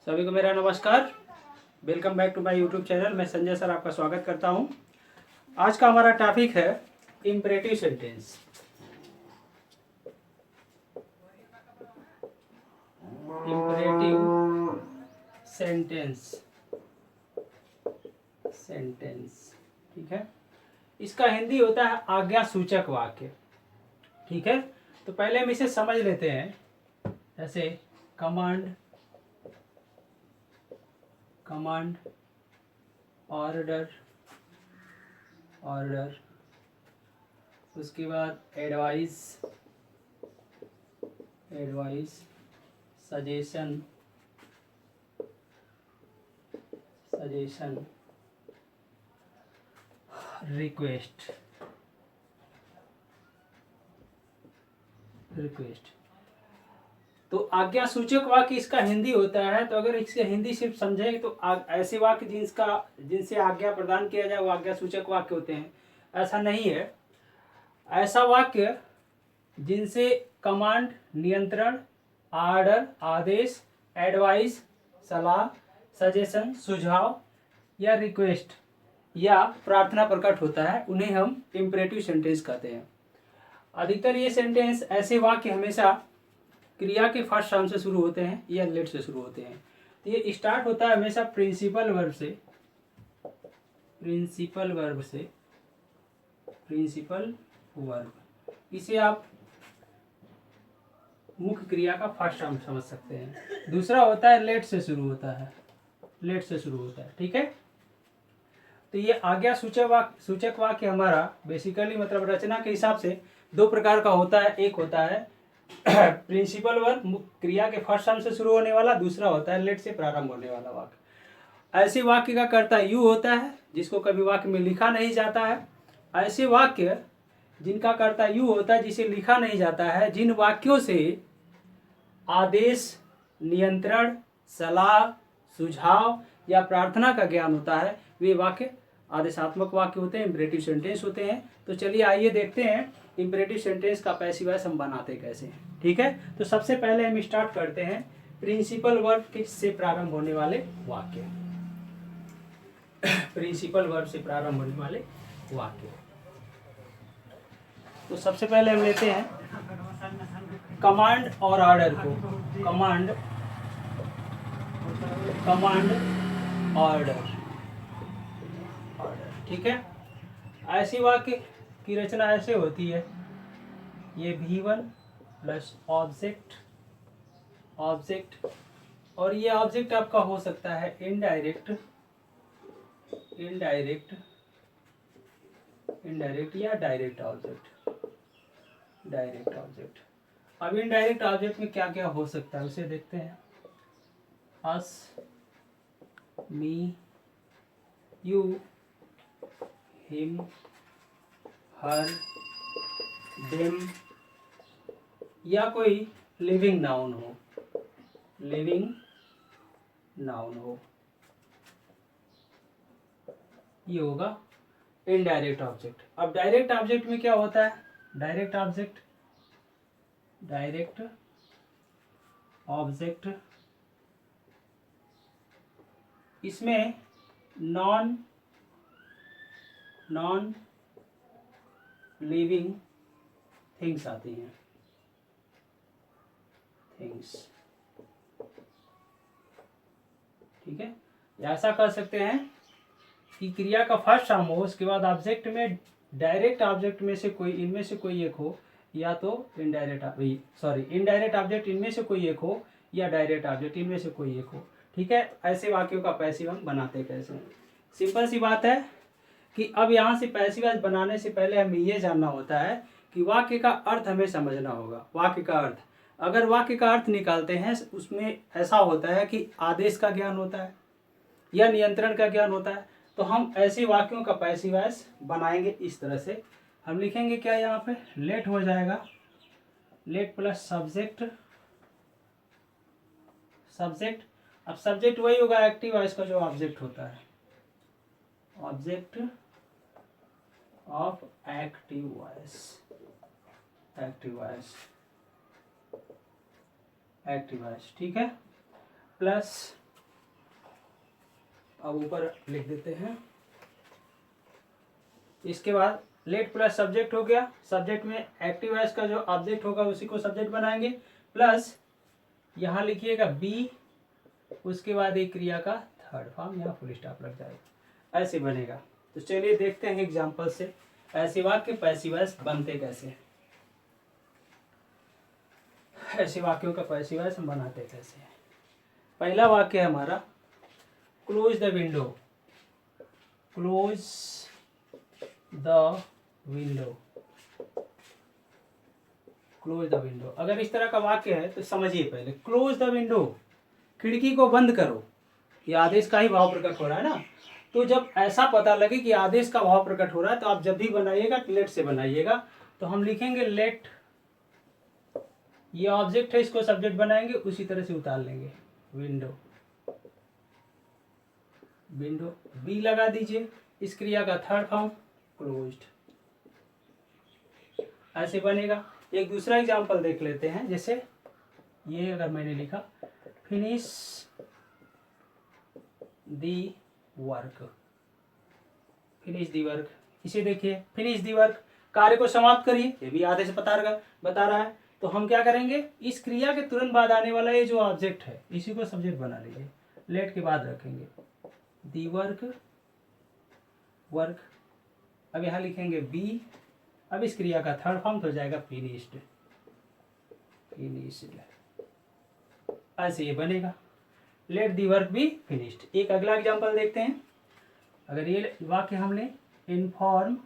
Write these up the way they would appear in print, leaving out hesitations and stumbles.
सभी को मेरा नमस्कार। Welcome back to my YouTube channel. मैं संजय सर आपका स्वागत करता हूं। आज का हमारा टॉपिक है इम्परेटिव सेंटेंस। इम्परेटिव सेंटेंस ठीक है। इसका हिंदी होता है आज्ञा सूचक वाक्य। ठीक है, तो पहले हम इसे समझ लेते हैं। जैसे कमांड, ऑर्डर, उसके बाद एडवाइस, सजेशन, रिक्वेस्ट। तो आज्ञा सूचक वाक्य इसका हिंदी होता है। तो अगर इसका हिंदी सिर्फ समझेंगे तो ऐसे वाक्य जिनसे आज्ञा प्रदान किया जाए वो आज्ञा सूचक वाक्य होते हैं। ऐसा नहीं है। ऐसा वाक्य जिनसे कमांड, नियंत्रण, ऑर्डर, आदेश, एडवाइस, सलाह, सजेशन, सुझाव या रिक्वेस्ट या प्रार्थना प्रकट होता है, उन्हें हम इम्परेटिव सेंटेंस कहते हैं। अधिकतर ये सेंटेंस, ऐसे वाक्य हमेशा क्रिया के फर्स्ट फॉर्म से शुरू होते हैं या लेट से शुरू होते हैं। तो ये स्टार्ट होता है हमेशा प्रिंसिपल वर्ब से। इसे आप मुख्य क्रिया का फर्स्ट फॉर्म समझ सकते हैं। दूसरा होता है लेट से शुरू होता है। ठीक है, तो ये आज्ञा सूचक वाक्य हमारा बेसिकली मतलब रचना के हिसाब से दो प्रकार का होता है। एक होता है प्रिंसिपल वर्ब, क्रिया के फर्स्ट फॉर्म से शुरू होने वाला। दूसरा होता है लेट से प्रारंभ होने वाला वाक्य। ऐसे वाक्य का कर्ता यू होता है जिसको कभी वाक्य में लिखा नहीं जाता है। ऐसे वाक्य जिनका कर्ता यू होता है जिसे लिखा नहीं जाता है, जिन वाक्यों से आदेश, नियंत्रण, सलाह, सुझाव या प्रार्थना का ज्ञान होता है, वे वाक्य आदेशात्मक वाक्य होते हैं, इम्परेटिव सेंटेंस होते हैं। तो चलिए आइए देखते हैं इम्परेटिव सेंटेंस का पैसिव वॉइस हम बनाते कैसे हैं। ठीक है, तो सबसे पहले हम स्टार्ट करते हैं प्रिंसिपल वर्ब से प्रारंभ होने वाले वाक्य। तो सबसे पहले हम लेते हैं कमांड और ऑर्डर को। Command, order. ठीक है, ऐसी वाक्य की रचना ऐसे होती है। ये V1 प्लस ऑब्जेक्ट, और ये ऑब्जेक्ट आपका हो सकता है इनडायरेक्ट या डायरेक्ट ऑब्जेक्ट। अब इनडायरेक्ट ऑब्जेक्ट में क्या क्या हो सकता है उसे देखते हैं। अस, मी, यू, हिम, हर, देम या कोई लिविंग नाउन हो। ये होगा इनडायरेक्ट ऑब्जेक्ट। अब डायरेक्ट ऑब्जेक्ट में क्या होता है? डायरेक्ट ऑब्जेक्ट इसमें नॉन लिविंग थिंग्स आती हैं। ठीक है, ऐसा कर सकते हैं कि क्रिया का फर्स्ट फॉर्म हो, उसके बाद ऑब्जेक्ट में डायरेक्ट ऑब्जेक्ट में से कोई, इनमें से कोई एक हो, या तो इनडायरेक्ट ऑब्जेक्ट इनमें से कोई एक हो या डायरेक्ट ऑब्जेक्ट इनमें से कोई एक हो। ठीक है, ऐसे वाक्यों का पैसिव हम बनाते कैसे हैं? सिंपल सी बात है कि अब यहाँ से पैसिव वॉइस बनाने से पहले हमें ये जानना होता है कि वाक्य का अर्थ हमें समझना होगा। वाक्य का अर्थ, अगर वाक्य का अर्थ निकालते हैं उसमें ऐसा होता है कि आदेश का ज्ञान होता है या नियंत्रण का ज्ञान होता है, तो हम ऐसे वाक्यों का पैसिव वॉइस बनाएंगे इस तरह से। हम लिखेंगे क्या यहाँ पे? लेट हो जाएगा, लेट प्लस सब्जेक्ट। अब सब्जेक्ट वही होगा एक्टिव वॉइस का जो ऑब्जेक्ट होता है, ऑब्जेक्ट ऑफ एक्टिव वॉइस। ठीक है, प्लस अब ऊपर लिख देते हैं। इसके बाद लेट प्लस सब्जेक्ट हो गया, सब्जेक्ट में एक्टिव वॉइस का जो ऑब्जेक्ट होगा उसी को सब्जेक्ट बनाएंगे, प्लस यहाँ लिखिएगा बी, उसके बाद एक क्रिया का थर्ड फॉर्म, यहाँ फुल स्टॉप लग जाएगा, ऐसे बनेगा। तो चलिए देखते हैं एग्जांपल से ऐसे वाक्य पैसिव वॉइस बनते कैसे, ऐसे वाक्यों का पैसिव वॉइस हम बनाते कैसे। पहला वाक्य है हमारा close the window, close the window, close the window. अगर इस तरह का वाक्य है तो समझिए पहले, क्लोज द विंडो, खिड़की को बंद करो, ये आदेश का ही भाव प्रकट हो रहा है ना। तो जब ऐसा पता लगे कि आदेश का भाव प्रकट हो रहा है तो आप जब भी बनाइएगा लेट से बनाइएगा। तो हम लिखेंगे लेट, ये ऑब्जेक्ट है, इसको सब्जेक्ट बनाएंगे, उसी तरह से उतार लेंगे, विंडो, विंडो, बी लगा दीजिए, इस क्रिया का थर्ड फॉर्म क्लोज्ड, ऐसे बनेगा। एक दूसरा एग्जांपल देख लेते हैं, जैसे ये अगर मैंने लिखा finish the work, finish the work, इसे देखिए फिनिश दी वर्क, कार्य को समाप्त करिए, ये भी आदेश बता रहा है। तो हम क्या करेंगे, इस क्रिया के तुरंत बाद आने वाला ये जो ऑब्जेक्ट है इसी को सब्जेक्ट बना लीजिए, लेट के बाद रखेंगे दी वर्क, वर्क, अब यहाँ लिखेंगे बी, अब इस क्रिया का थर्ड फॉर्म हो जाएगा फिनिश्ड, फिनिश्ड, ऐसे ये बनेगा, let the work be finished. एक अगला एग्जांपल देखते हैं। अगर ये वाक्य हमने इन्फॉर्म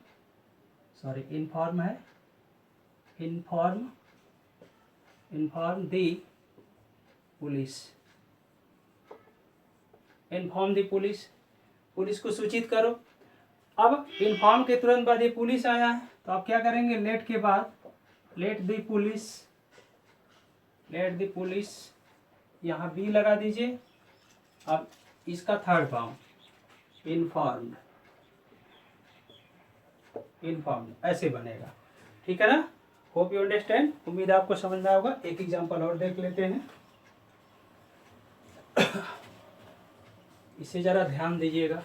है, इन्फॉर्म दी पुलिस, इन्फॉर्म दी पुलिस, पुलिस को सूचित करो। अब इन्फॉर्म के तुरंत बाद ये पुलिस आया है तो आप क्या करेंगे, लेट के बाद let the police, let the police, यहाँ बी लगा दीजिए, अब इसका थर्ड फॉर्म इन्फॉर्म्ड, इन्फॉर्म्ड, ऐसे बनेगा, ठीक है ना। होप यू अंडरस्टैंड, उम्मीद आपको समझ में आया होगा। एक एग्जांपल और देख लेते हैं, इसे जरा ध्यान दीजिएगा।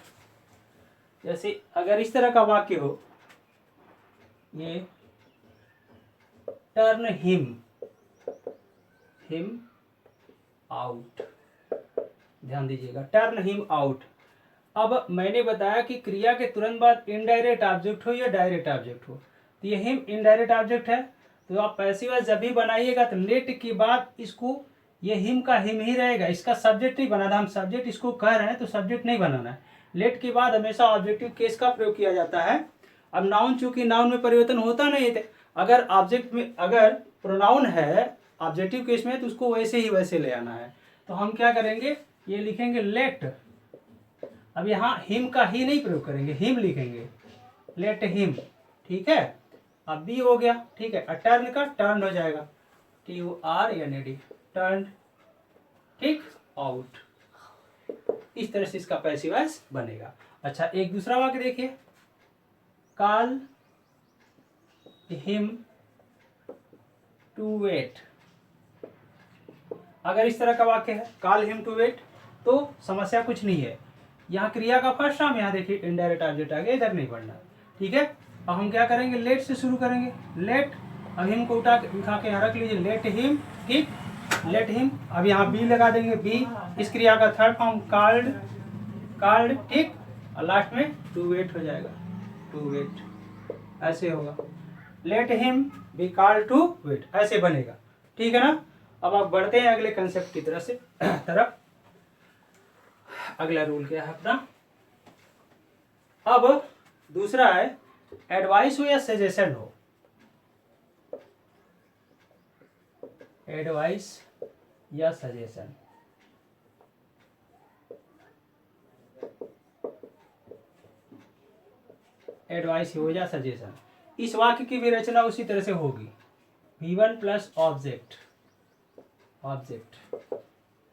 जैसे अगर इस तरह का वाक्य हो, ये टर्न हिम आउट, ध्यान दीजिएगा, टर्न हिम आउट। अब मैंने बताया कि क्रिया के तुरंत बाद इनडायरेक्ट ऑब्जेक्ट हो या डायरेक्ट ऑब्जेक्ट हो, तो ये हिम इनडायरेक्ट ऑब्जेक्ट है, तो आप पैसिव वॉइस जब भी बनाइएगा तो लेट के बाद इसको, ये हिम का हिम ही रहेगा, इसका सब्जेक्ट नहीं बनाना, हम सब्जेक्ट इसको कह रहे हैं तो सब्जेक्ट नहीं बनाना है। लेट के बाद हमेशा ऑब्जेक्टिव केस का प्रयोग किया जाता है। अब नाउन, चूंकि नाउन में परिवर्तन होता नहीं है, अगर ऑब्जेक्ट में, अगर प्रोनाउन है ऑब्जेक्टिव केस में तो उसको वैसे ही वैसे ले आना है। तो हम क्या करेंगे, ये लिखेंगे लेट, अब यहाँ हिम का ही नहीं प्रयोग करेंगे, हिम लिखेंगे, लेट हिम, ठीक है। अब बी हो गया, ठीक है, टर्न का टर्न हो जाएगा, TURNED, टर्न, ठीक, आउट। इस तरह से इसका पैसिव वॉइस बनेगा। अच्छा, एक दूसरा वाक्य देखिए, कॉल हिम टू वेट। अगर इस तरह का वाक्य है कॉल हिम टू वेट तो समस्या कुछ नहीं है, यहाँ क्रिया का फर्स्ट फॉर्म, यहाँ देखिए इनडायरेक्ट ऑब्जेक्ट आ गया, इधर नहीं पढ़ना, ठीक है। अब हम क्या करेंगे, लेट से शुरू करेंगे, लेट, अब हिम को उठा के यहाँ रख लीजिए, लेट हिम, ठीक, लेट हिम, अब यहाँ बी लगा देंगे, बी, इस क्रिया का थर्ड फॉर्म कॉल्ड, ठीक, और लास्ट में टू वेट हो जाएगा, टू वेट, ऐसे होगा, let him be called to wait, ऐसे बनेगा, ठीक है ना। अब आप बढ़ते हैं अगले कंसेप्ट की तरफ। अगला रूल क्या है अपना, अब दूसरा है एडवाइस हो या सजेशन हो, एडवाइस या सजेशन। एडवाइस हो या सजेशन, इस वाक्य की भी रचना उसी तरह से होगी, V1 प्लस ऑब्जेक्ट।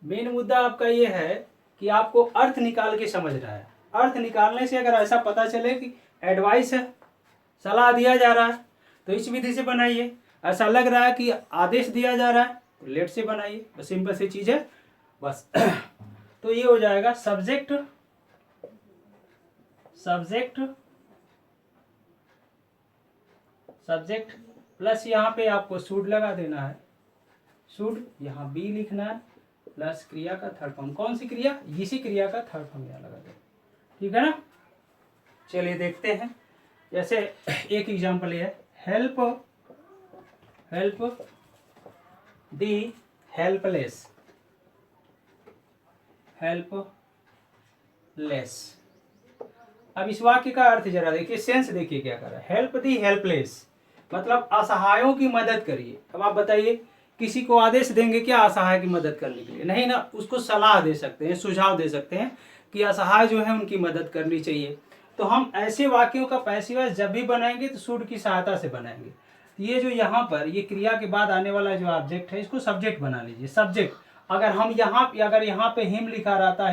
मेन मुद्दा आपका ये है कि आपको अर्थ निकाल के समझना है। अर्थ निकालने से अगर ऐसा पता चले कि एडवाइस है, सलाह दिया जा रहा है, तो इस विधि से बनाइए। ऐसा लग रहा है कि आदेश दिया जा रहा है तो लेट से बनाइए, बस सिंपल सी चीज़ है बस। तो ये हो जाएगा सब्जेक्ट सब्जेक्ट प्लस यहाँ पे आपको शुड लगा देना है, शुड यहाँ बी लिखना है, प्लस क्रिया का थर्ड फॉर्म। कौन सी क्रिया? इसी क्रिया का थर्ड फॉर्म यहाँ लगा दो, ठीक है ना। चलिए देखते हैं, जैसे एक एग्जांपल ये है, हेल्प दी हेल्पलेस, अब इस वाक्य का अर्थ जरा देखिए, सेंस देखिए क्या कर रहा है। हेल्प दी हेल्पलेस मतलब असहायों की मदद करिए। अब आप बताइए, किसी को आदेश देंगे क्या असहाय की मदद करने के लिए? नहीं ना, उसको सलाह दे सकते हैं, सुझाव दे सकते हैं कि असहाय जो है उनकी मदद करनी चाहिए। तो हम ऐसे वाक्यों का पैसिव वॉइस जब भी बनाएंगे तो शुड की सहायता से बनाएंगे। ये जो यहाँ पर ये क्रिया के बाद आने वाला जो ऑब्जेक्ट है, इसको सब्जेक्ट बना लीजिए। सब्जेक्ट अगर यहाँ पे हिम लिखा रहता,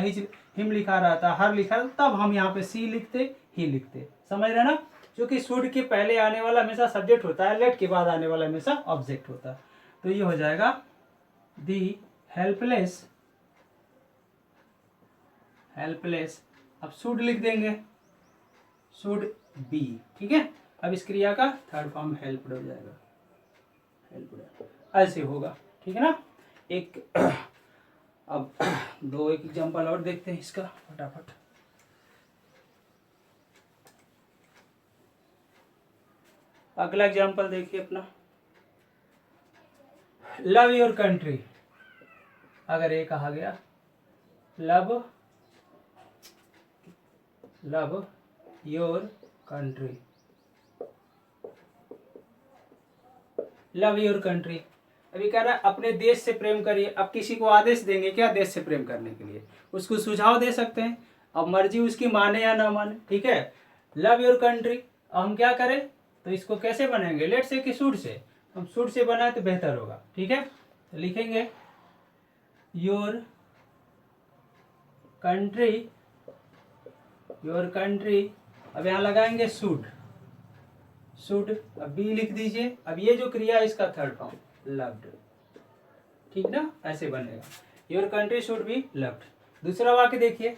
हिम लिखा रहता, हर लिखा रहता, तब हम यहाँ पे सी लिखते, ही लिखते, समझ रहे ना। क्योंकि शुड के पहले आने वाला हमेशा सब्जेक्ट होता है, लेट के बाद आने वाला हमेशा ऑब्जेक्ट होता है। तो ये हो जाएगा दी हेल्पलेस, अब शुड लिख देंगे, शुड बी, ठीक है। अब इस क्रिया का थर्ड फॉर्म हेल्प्ड हो जाएगा, हेल्प्ड ऐसे होगा, ठीक है ना। एक अब एक एग्जांपल और देखते हैं इसका फटाफट। अगला एग्जांपल देखिए अपना, लव योर कंट्री। अगर ये कहा गया love your country, love your country, अभी कह रहा है अपने देश से प्रेम करिए। अब किसी को आदेश देंगे क्या देश से प्रेम करने के लिए? उसको सुझाव दे सकते हैं, अब मर्जी उसकी माने या ना माने, ठीक है। लव योर कंट्री, अब हम क्या करें, तो इसको कैसे बनाएंगे, लेट से कि शुड से? हम शुड से बनाए तो बेहतर होगा, ठीक है। तो लिखेंगे योर कंट्री, अब यहाँ लगाएंगे शुड, अब बी लिख दीजिए। अब ये जो क्रिया है इसका थर्ड फॉर्म लव्ड, ठीक ना, ऐसे बनेगा, your country should be loved. दूसरा वाक्य देखिए,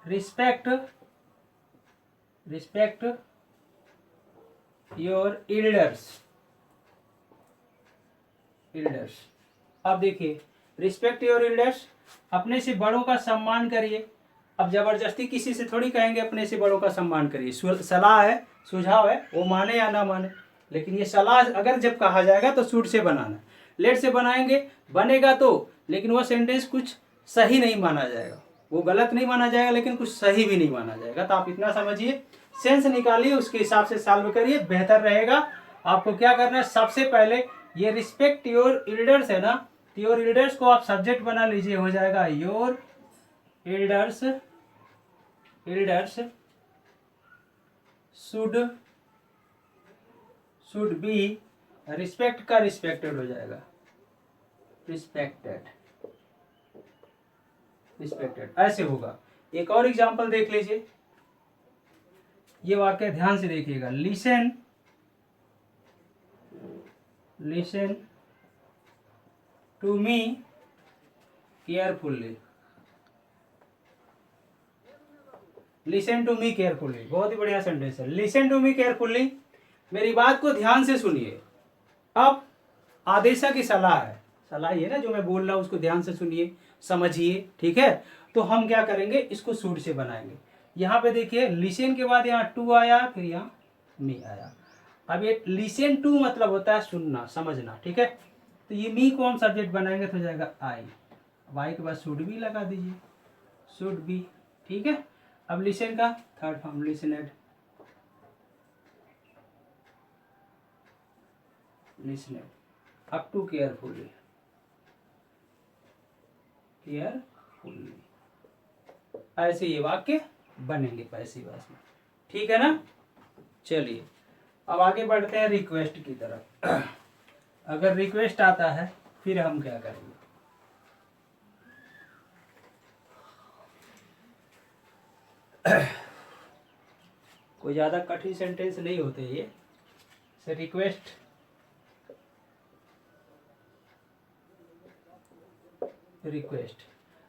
रिस्पेक्ट योर एल्डर्स। अब देखिए, रिस्पेक्ट योर एल्डर्स, अपने से बड़ों का सम्मान करिए। अब जबरदस्ती किसी से थोड़ी कहेंगे अपने से बड़ों का सम्मान करिए, सलाह है, सुझाव है, वो माने या ना माने। लेकिन ये सलाह अगर जब कहा जाएगा तो शुड से बनाना, लेट से बनाएंगे बनेगा तो, लेकिन वो सेंटेंस कुछ सही नहीं माना जाएगा, वो गलत नहीं माना जाएगा लेकिन कुछ सही भी नहीं माना जाएगा। तो आप इतना समझिए, सेंस निकालिए, उसके हिसाब से सॉल्व करिए, बेहतर रहेगा। आपको क्या करना है, सबसे पहले ये रिस्पेक्ट योर एल्डर्स है ना, योर एल्डर्स को आप सब्जेक्ट बना लीजिए, हो जाएगा your elders should be, respect का रिस्पेक्टेड हो जाएगा, रिस्पेक्टेड, ऐसे होगा। एक और एग्जांपल देख लीजिए, ये वाक्य ध्यान से देखिएगा, listen to me carefully, listen to me carefully, बहुत ही बढ़िया सेंटेंस है। लिसन टू मी केयरफुल्ली, मेरी बात को ध्यान से सुनिए। अब आदेशा की सलाह है, सलाह ये ना जो मैं बोल रहा हूं उसको ध्यान से सुनिए, समझिए, ठीक है। तो हम क्या करेंगे, इसको शुड से बनाएंगे। यहाँ पे देखिए, लिसन के बाद यहाँ टू आया, फिर यहाँ मी आया। अब ये लिसन टू मतलब होता है सुनना, समझना, ठीक है। तो ये मी को हम सब्जेक्ट बनाएंगे तो हो जाएगा आई, वाई के बाद शुड भी लगा दीजिए, शुड बी, ठीक है। अब लिसन का third form listened, up to carefully, ऐसे ये वाक्य बनेंगे पैसिव वॉइस में, ठीक है ना। चलिए अब आगे बढ़ते हैं रिक्वेस्ट की तरफ। अगर रिक्वेस्ट आता है फिर हम क्या करेंगे, कोई ज़्यादा कठिन सेंटेंस नहीं होते ये, से रिक्वेस्ट,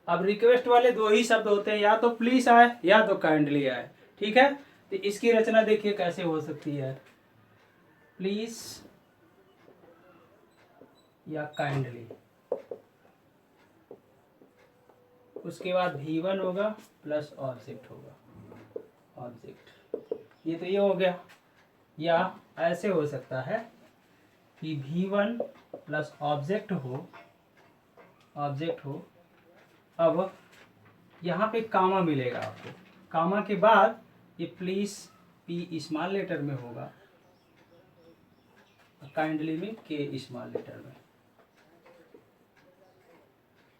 अब रिक्वेस्ट वाले दो ही शब्द होते हैं, या तो प्लीज आए या तो काइंडली आए। ठीक है, तो इसकी रचना देखिए कैसे हो सकती है, प्लीज या काइंडली, उसके बाद V1 होगा प्लस ऑब्जेक्ट होगा, ऑब्जेक्ट, ये तो ये हो गया। या ऐसे हो सकता है कि V1 प्लस ऑब्जेक्ट हो, ऑब्जेक्ट हो, अब यहाँ पे कामा मिलेगा आपको, कामा के बाद ये प्लीज P स्मॉल लेटर में होगा, काइंडली में K स्मॉल लेटर में,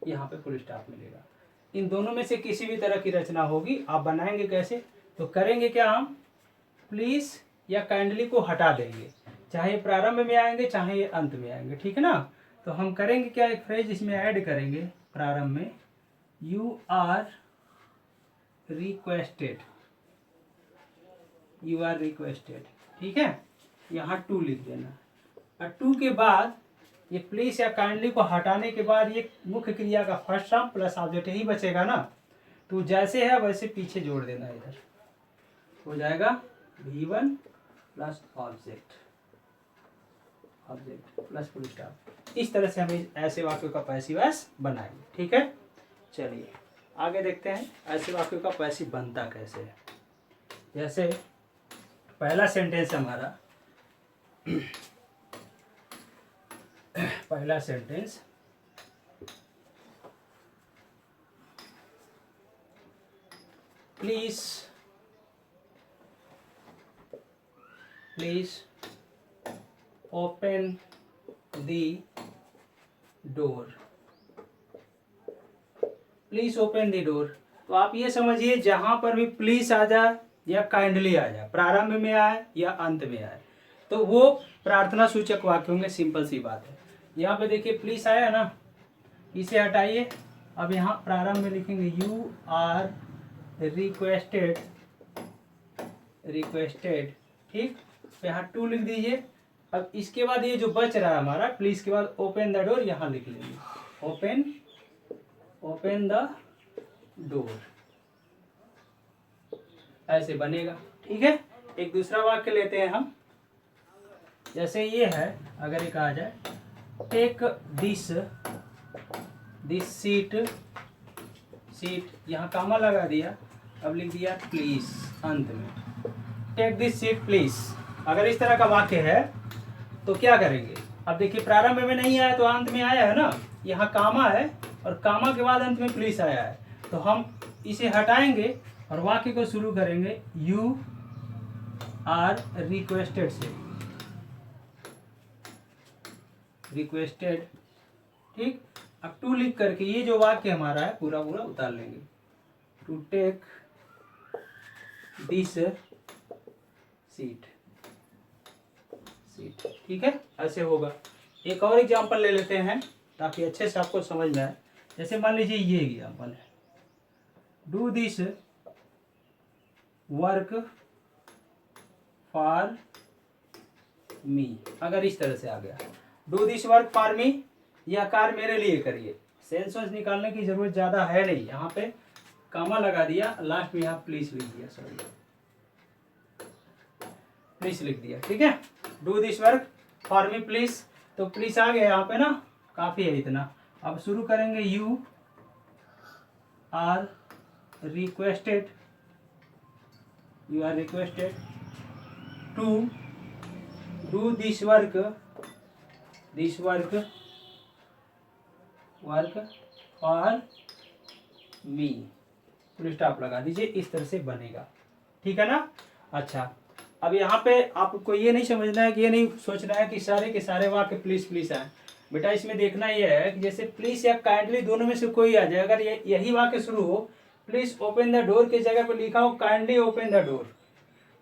यहाँ पे फुल स्टॉप मिलेगा। इन दोनों में से किसी भी तरह की रचना होगी, आप बनाएंगे कैसे, तो करेंगे क्या, हम प्लीज या काइंडली को हटा देंगे, चाहे प्रारंभ में आएंगे चाहे ये अंत में आएंगे, ठीक है ना। तो हम करेंगे क्या, एक फ्रेज इसमें ऐड करेंगे प्रारंभ में, you are requested, you are requested, ठीक है, यहाँ 2 लिख देना। और 2 के बाद ये प्लीज या काइंडली को हटाने के बाद ये मुख्य क्रिया का फर्स्ट टर्म प्लस ऑब्जेक्ट ही बचेगा ना, तो जैसे है वैसे पीछे जोड़ देना, इधर हो जाएगा V1 plus object, object plus full stop. इस तरह से हम ऐसे वाक्यों का पैसिव वॉइस बनाएंगे, ठीक है। चलिए आगे देखते हैं ऐसे वाक्यों का पैसिव बनता कैसे है। जैसे पहला सेंटेंस हमारा पहला sentence, please open the door, please open the door. तो आप ये समझिए जहां पर भी प्लीज आ जाए या काइंडली आ जाए, प्रारंभ में आए या अंत में आए, तो वो प्रार्थना सूचक वाक्य होंगे, सिंपल सी बात है। यहाँ पे देखिए प्लीज आया ना, इसे हटाइए, अब यहाँ प्रारंभ में लिखेंगे यू आर रिक्वेस्टेड, रिक्वेस्टेड, ठीक, तो यहाँ 2 लिख दीजिए। अब इसके बाद ये जो बच रहा है हमारा प्लीज के बाद ओपन द डोर, यहाँ लिख लेंगे ओपन द डोर, ऐसे बनेगा, ठीक है। एक दूसरा वाक्य लेते हैं हम, जैसे ये है, अगर ये कहा जाए टेक दिस सीट, यहाँ कामा लगा दिया, अब लिख दिया प्लीज अंत में, टेक दिस सीट प्लीज। अगर इस तरह का वाक्य है तो क्या करेंगे, अब देखिए प्रारंभ में नहीं आया तो अंत में आया है ना, यहाँ कामा है और कामा के बाद अंत में प्लीज आया है, तो हम इसे हटाएंगे और वाक्य को शुरू करेंगे यू आर रिक्वेस्टेड से, रिक्वेस्टेड, ठीक। अब 2 लिख करके ये जो वाक्य हमारा है पूरा पूरा उतार लेंगे, टू टेक दिस सीट, ठीक है, ऐसे होगा। एक और एग्जांपल ले लेते हैं ताकि अच्छे से आपको समझ में आए। जैसे मान लीजिए ये एग्जांपल है, डू दिस वर्क फॉर मी, अगर इस तरह से आ गया, डू दिस वर्क फॉर मी, यह कार्य मेरे लिए करिए, सेंस वेंस निकालने की जरूरत ज्यादा है नहीं, यहाँ पे कामा लगा दिया, लास्ट में यहाँ प्लीज लिख दिया, सॉरी प्लीज लिख दिया, ठीक है, do this work for me please, तो प्लीज आ गया यहाँ पे ना, काफी है इतना। अब शुरू करेंगे you are requested, you are requested to do this work for me, full stop लगा दीजिए, इस तरह से बनेगा, ठीक है ना। अच्छा, अब यहाँ पे आपको ये नहीं समझना है कि ये नहीं सोचना है कि सारे के सारे वाक्य प्लीज प्लीज आए, बेटा इसमें देखना ये है कि जैसे प्लीज या काइंडली दोनों में से कोई आ जाए, अगर यही वाक्य शुरू हो प्लीज ओपन द डोर के जगह पे लिखा हो काइंडली ओपन द डोर,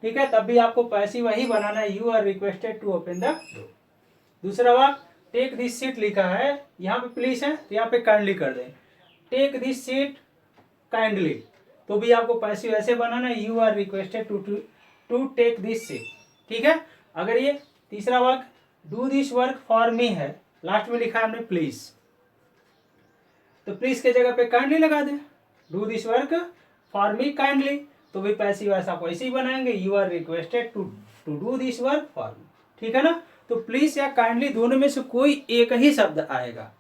ठीक है, तब भी आपको पैसिव वही बनाना है, you are requested to open the door. दूसरा वाक्य टेक दिस सीट लिखा है, यहाँ पे प्लीज है तो यहाँ पे काइंडली कर दें, टेक दिस सीट काइंडली, तो भी आपको पैसिव ऐसे बनाना है, you are requested to take this seat, ठीक है। अगर ये तीसरा वाक्य do this work for me है, लास्ट में लिखा है हमने प्लीज, तो प्लीज के जगह पे काइंडली लगा दें, do this work for me kindly, तो भी पैसिव वॉइस आप वैसे ही बनाएंगे, you are requested to do this work for me, ठीक है ना। तो प्लीज या काइंडली दोनों में से कोई एक ही शब्द आएगा,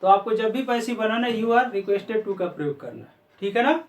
तो आपको जब भी पैसिव बनाना है यू आर रिक्वेस्टेड टू का प्रयोग करना है, ठीक है ना।